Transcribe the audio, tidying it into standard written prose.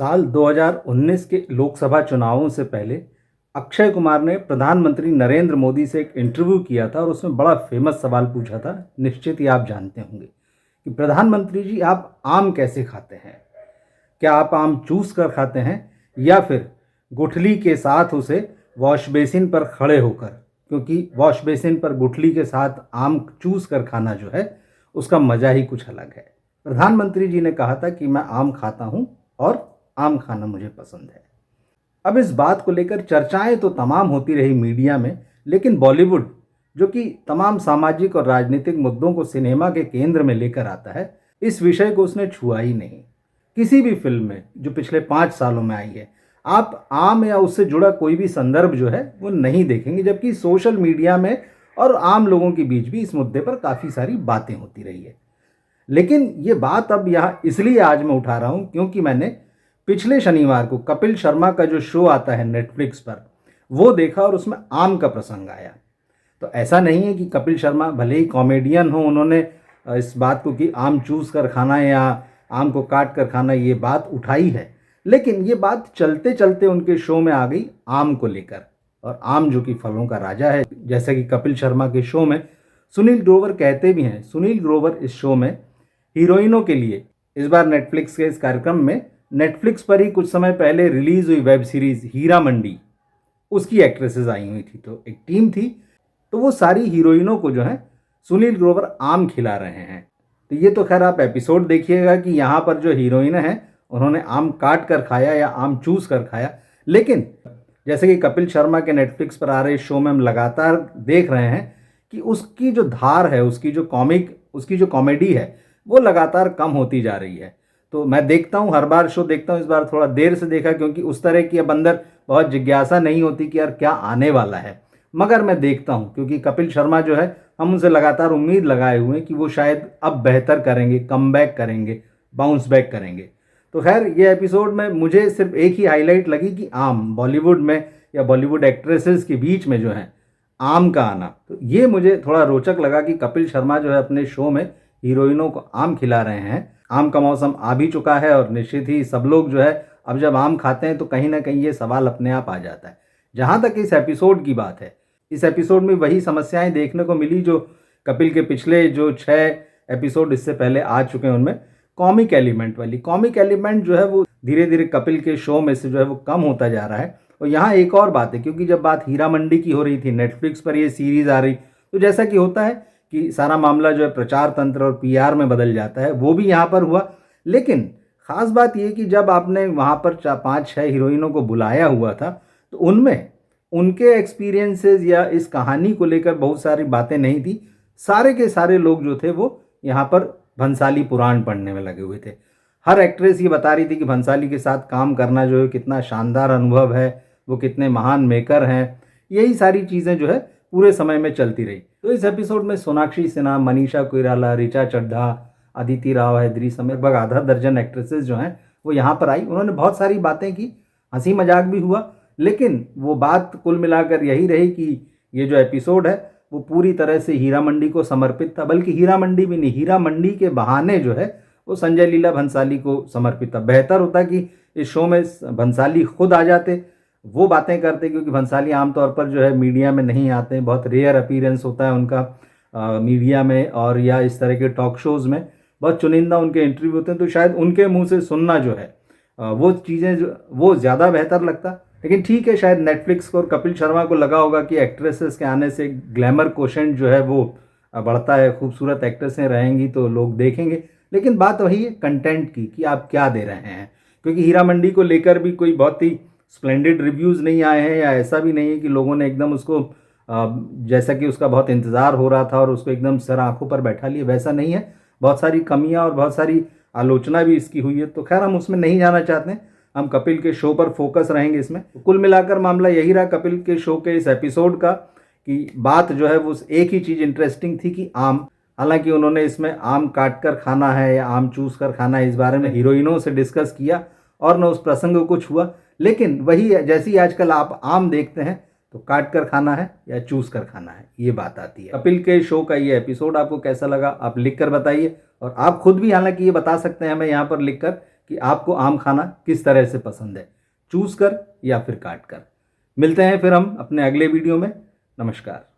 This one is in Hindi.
साल 2019 के लोकसभा चुनावों से पहले अक्षय कुमार ने प्रधानमंत्री नरेंद्र मोदी से एक इंटरव्यू किया था और उसमें बड़ा फेमस सवाल पूछा था। निश्चित ही आप जानते होंगे कि प्रधानमंत्री जी, आप आम कैसे खाते हैं? क्या आप आम चूस कर खाते हैं या फिर गुठली के साथ उसे वॉश बेसिन पर खड़े होकर? क्योंकि वॉश बेसिन पर गुठली के साथ आम चूस कर खाना जो है उसका मज़ा ही कुछ अलग है। प्रधानमंत्री जी ने कहा था कि मैं आम खाता हूं और आम खाना मुझे पसंद है। अब इस बात को लेकर चर्चाएं तो तमाम होती रही मीडिया में, लेकिन बॉलीवुड, जो कि तमाम सामाजिक और राजनीतिक मुद्दों को सिनेमा के केंद्र में लेकर आता है, इस विषय को उसने छुआ ही नहीं। किसी भी फिल्म में जो पिछले 5 सालों में आई है, आप आम या उससे जुड़ा कोई भी संदर्भ जो है वो नहीं देखेंगे, जबकि सोशल मीडिया में और आम लोगों के बीच भी इस मुद्दे पर काफ़ी सारी बातें होती रही है। लेकिन ये बात अब यहाँ इसलिए आज मैं उठा रहा हूँ क्योंकि मैंने पिछले शनिवार को कपिल शर्मा का जो शो आता है नेटफ्लिक्स पर, वो देखा और उसमें आम का प्रसंग आया। तो ऐसा नहीं है कि कपिल शर्मा भले ही कॉमेडियन हो, उन्होंने इस बात को कि आम चूस कर खाना या आम को काट कर खाना, ये बात उठाई है, लेकिन ये बात चलते चलते उनके शो में आ गई आम को लेकर। और आम जो कि फलों का राजा है, जैसे कि कपिल शर्मा के शो में सुनील ग्रोवर कहते भी हैं। सुनील ग्रोवर इस शो में हीरोइनों के लिए इस बार नेटफ्लिक्स के इस कार्यक्रम में, नेटफ्लिक्स पर ही कुछ समय पहले रिलीज हुई वेब सीरीज हीरा मंडी, उसकी एक्ट्रेसेस आई हुई थी। तो एक टीम थी, तो वो सारी हीरोइनों को जो है सुनील ग्रोवर आम खिला रहे हैं। तो ये तो खैर आप एपिसोड देखिएगा कि यहाँ पर जो हीरोइन हैं उन्होंने आम काट कर खाया या आम चूस कर खाया। लेकिन जैसे कि कपिल शर्मा के नेटफ्लिक्स पर आ रहे शो में हम लगातार देख रहे हैं कि उसकी जो धार है, उसकी जो कॉमेडी है, वो लगातार कम होती जा रही है। तो मैं देखता हूँ, हर बार शो देखता हूँ, इस बार थोड़ा देर से देखा क्योंकि उस तरह की अब अंदर बहुत जिज्ञासा नहीं होती कि यार क्या आने वाला है। मगर मैं देखता हूँ क्योंकि कपिल शर्मा जो है, हम उनसे लगातार उम्मीद लगाए हुए हैं कि वो शायद अब बेहतर करेंगे, कम बैक करेंगे, बाउंस बैक करेंगे। तो खैर ये एपिसोड में मुझे सिर्फ एक ही हाईलाइट लगी कि आम बॉलीवुड में या बॉलीवुड एक्ट्रेसेस के बीच में जो है आम का आना, तो ये मुझे थोड़ा रोचक लगा कि कपिल शर्मा जो है अपने शो में हीरोइनों को आम खिला रहे हैं। आम का मौसम आ भी चुका है और निश्चित ही सब लोग जो है अब जब आम खाते हैं तो कहीं ना कहीं ये सवाल अपने आप आ जाता है। जहाँ तक इस एपिसोड की बात है, इस एपिसोड में वही समस्याएं देखने को मिली जो कपिल के पिछले जो 6 एपिसोड इससे पहले आ चुके हैं, उनमें कॉमिक एलिमेंट जो है वो धीरे धीरे कपिल के शो में से जो है वो कम होता जा रहा है। और यहाँ एक और बात है, क्योंकि जब बात हीरा मंडी की हो रही थी, नेटफ्लिक्स पर ये सीरीज आ रही, तो जैसा कि होता है कि सारा मामला जो है प्रचार तंत्र और पीआर में बदल जाता है, वो भी यहाँ पर हुआ। लेकिन ख़ास बात ये कि जब आपने वहाँ पर 5-6 हीरोइनों को बुलाया हुआ था, तो उनमें उनके एक्सपीरियंसेस या इस कहानी को लेकर बहुत सारी बातें नहीं थी। सारे के सारे लोग जो थे वो यहाँ पर भंसाली पुराण पढ़ने में लगे हुए थे। हर एक्ट्रेस ये बता रही थी कि भंसाली के साथ काम करना जो है कितना शानदार अनुभव है, वो कितने महान मेकर हैं। यही सारी चीज़ें जो है पूरे समय में चलती रही। तो इस एपिसोड में सोनाक्षी सिन्हा, मनीषा कोइराला, ऋचा चड्ढा, अदिति राव हैदरी समेत लगभग आधा दर्जन एक्ट्रेसेस जो हैं वो यहाँ पर आई। उन्होंने बहुत सारी बातें की, हंसी मजाक भी हुआ, लेकिन वो बात कुल मिलाकर यही रही कि ये जो एपिसोड है वो पूरी तरह से हीरा मंडी को समर्पित था। बल्कि हीरा मंडी भी नहीं, हीरा मंडी के बहाने जो है वो संजय लीला भंसाली को समर्पित था। बेहतर होता कि इस शो में भंसाली खुद आ जाते, वो बातें करते, क्योंकि भंसाली आमतौर पर जो है मीडिया में नहीं आते हैं, बहुत रेयर अपीयरेंस होता है उनका मीडिया में और या इस तरह के टॉक शोज़ में, बहुत चुनिंदा उनके इंटरव्यू होते हैं। तो शायद उनके मुंह से सुनना जो है वो चीज़ें जो वो ज़्यादा बेहतर लगता। लेकिन ठीक है, शायद नेटफ्लिक्स को और कपिल शर्मा को लगा होगा कि एक्ट्रेसेस के आने से ग्लैमर कोशेंट जो है वो बढ़ता है, खूबसूरत एक्ट्रेसें रहेंगी तो लोग देखेंगे। लेकिन बात वही है कंटेंट की कि आप क्या दे रहे हैं, क्योंकि हीरा मंडी को लेकर भी कोई बहुत ही स्प्लेंडेड रिव्यूज़ नहीं आए हैं, या ऐसा भी नहीं है कि लोगों ने एकदम उसको जैसा कि उसका बहुत इंतज़ार हो रहा था और उसको एकदम सर आंखों पर बैठा लिया, वैसा नहीं है। बहुत सारी कमियां और बहुत सारी आलोचना भी इसकी हुई है। तो खैर हम उसमें नहीं जाना चाहते हैं, हम कपिल के शो पर फोकस रहेंगे इसमें। तो कुल मिलाकर मामला यही रहा कपिल के शो के इस एपिसोड का कि बात जो है वो एक ही चीज़ इंटरेस्टिंग थी कि आम, हालांकि उन्होंने इसमें आम काट कर खाना है या आम चूस कर खाना है, इस बारे में हीरोइनों से डिस्कस किया और न उस प्रसंग को छुआ। लेकिन वही जैसी आजकल आप आम देखते हैं तो काट कर खाना है या चूस कर खाना है, ये बात आती है। कपिल के शो का ये एपिसोड आपको कैसा लगा आप लिख कर बताइए। और आप खुद भी हालांकि ये बता सकते हैं हमें यहाँ पर लिखकर कि आपको आम खाना किस तरह से पसंद है, चूस कर या फिर काट कर। मिलते हैं फिर हम अपने अगले वीडियो में। नमस्कार।